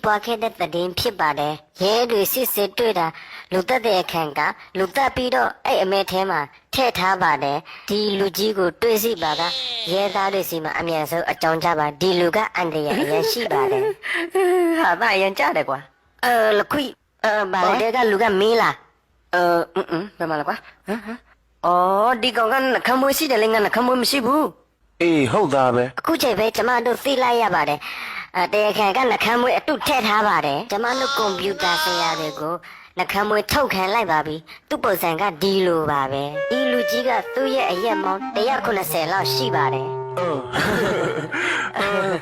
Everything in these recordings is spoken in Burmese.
ပွားခဲ့တဲ့သတင်းဖြစ်ပါတယ်ရဲတွေစစ်စစ်တွေ့တာလူသက်တဲ့အခန့်ကလူသက်ပြီးတော့အဲ့အမဲထဲမှာထည့်ထားပါတယ်ဒီလူကြီးကိုတွေးစီပါကရဲသားတွေစီမှာအမြန်ဆုံးအကြောင်းကြပါဒီလူကအန်တရာအရင်ရှိပါတယ်ဟာဒါအရင်ကြတယ်ကွာလခွိဘာလဲကလူကမင်းလားဘယ်မှာလဲကွာအော်ဒီကောင်ကနှခမ်းမွေးရှိတယ်လေငါနှခမ်းမွေးမရှိဘူးအေးဟုတ်သားပဲအခုချိန်ပဲကျမတို့သိလိုက်ရပါတယ်တရားခံကနှခမ်းမွေးအတုထည့်ထားပါတယ်ကျမတို့ကွန်ပျူတာဆရာတွေကိုနှခမ်းမွေးထုတ်ခံလိုက်ပါပြီသူ့ပုံစံကဒီလိုပါပဲဒီလူကြီးကသူ့ရဲ့အရက်မောင်း190လောက်ရှိပါတယ်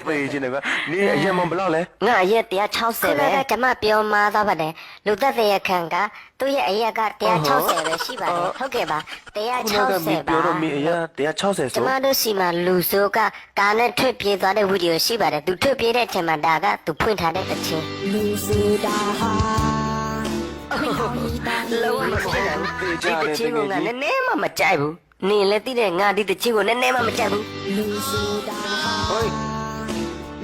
ဖေးချင်းတယ်ကွာနေအရင်မဘလောက်လဲငါအရက်160ပဲကျမပြောမှားသွားပါတယ်လူသက်တရားခံကသူ့ရဲ့အရက်က160ပဲရှိပါတယ်ဟုတ်ကဲ့ပါ160ပါပြောတော့မင်းအရက်160ဆိုကျမတို့စီမှာလူဆိုးကကားနဲ့ထွက်ပြေးသွားတဲ့ဗီဒီယိုရှိပါတယ်သူထွက်ပြေးတဲ့အချိန်မှာဒါကသူဖွင့်ထားတဲ့တခြင်းလူဆိုတာဟာလောမမကြိုက်ဘူးဒီတခြင်းကနည်းနည်းမှမကြိုက်ဘူးနေလည်းသိတဲ့ငါဒီတခြင်းကိုနည်းနည်းမှမကြိုက်ဘူးလူဆိုတာဟို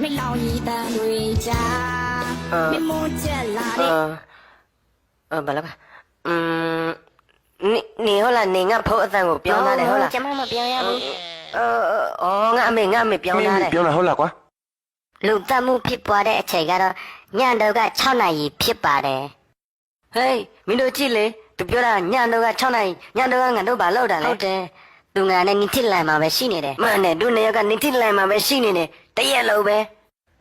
မလောင်ရည်တန်တွေချာမမချက်လာတဲ့ဘာလဲနေဟုတ်လားနေငါဖုတ်အတန်ကိုပြောင်းလာတယ်ဟုတ်လားကျမမပြောင်းရဘူးငါအမေပြောင်းလာတယ်ပြောင်းလာဟုတ်လားကွာလူတက်မှုဖြစ်ပွားတဲ့အချိန်ကတော့ညတော့က6နာရီဖြစ်ပါတယ်ဟေးမင်းတို့ကြည့်လေသူပြောတာညတော့က6နာရီညတော့ကငါတို့ဘာလုပ်တာလဲဟုတ်တယ်သူငါနဲ့နိတိလိုင်မှာပဲရှိနေတယ်မှန်တယ်သူနေရကနိတိလိုင်မှာပဲရှိနေတယ်တရက်လုံးပဲ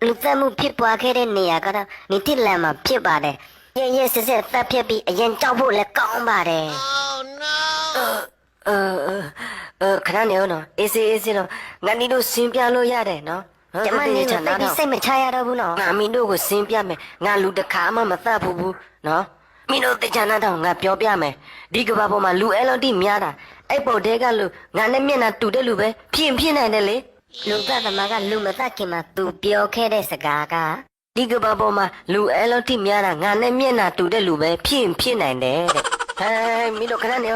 လူတက်မှုဖြစ်ပွားခဲ့တဲ့နေရာကတော့နိတိလိုင်မှာဖြစ်ပါတယ်ရဲစစ်စစ်တပ်ဖြစ်ပြီးအရင်ကြောက်ဖို့လည်းကောင်းပါတယ် ခဏနေဦးနော်အေးစေးတော့ငါနီတို့စင်ပြလို့ရတယ်နော်ကျမနေချာနာတော့စိတ်မချရတော့ဘူးနော်ငါမင်းတို့ကိုစင်ပြမယ်ငါလူတစ်ခါမှမသတ်ဘူးနော်မင်းတို့တချာနာတော့ငါပြောပြမယ်ဒီကဘာပေါ်မှာလူအဲလော်တီများတာအဲ့ပေါ်တဲကလူငါနဲ့မျက်နှာတူတဲ့လူပဲဖြစ်နိုင်တယ်လေလူသက်သမားကလူမသက်ခင်မှာသူပြောခဲ့တဲ့စကားကဒီကဘာပေါ်မှာလူအဲလော်တီများတာငါနဲ့မျက်နှာတူတဲ့လူပဲဖြစ်နိုင်တယ်တဲ့ဟဲ့မင်းတို့ခဏနေ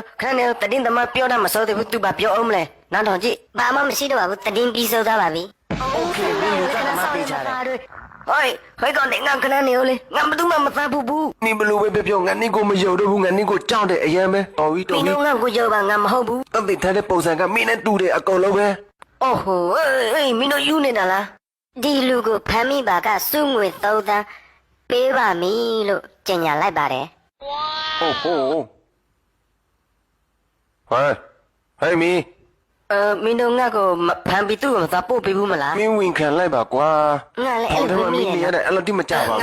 တတင်းသမားပြောတာမစိုးသေးဘူးသူဘာပြောအောင်မလဲနားထောင်ကြည့်ဘာမှမရှိတော့ပါဘူးတတင်းပြီးစိုးသားပါပြီโอเคမင်းတို့ကမှပြေးကြတယ်ဟိုကောင်တဲ့ငါခဏနေဦးလေငါဘာမှမသတ်ဘူးနေဘလို့ပဲပြောငါနေကိုမယုံတော့ဘူးငါနေကိုကြောက်တယ်အရင်ပဲတော်ပြီမင်းတို့ငါကိုယုံပါငါမဟုတ်ဘူးအသိထားတဲ့ပုံစံကမင်းနဲ့တူတယ်အကုန်လုံးပဲအိုးဟိုအေးမင်းတို့ယူနေတာလားဒီလူကိုဖမ်းမိပါကစုငွေ3သန်းပေးပါမည်လို့ကြေညာလိုက်ပါတယ်ဟုတ်ဟဲ့မင်းမင်းတို့ငါ့ကိုဖမ်းပြီးသူ့ကိုမသာပို့ပေးဘူးမလားမင်းဝင်ခံလိုက်ပါကွာငါလည်းအဲ့လိုမင်းရတဲ့အဲ့လိုတိမကြပါဘူး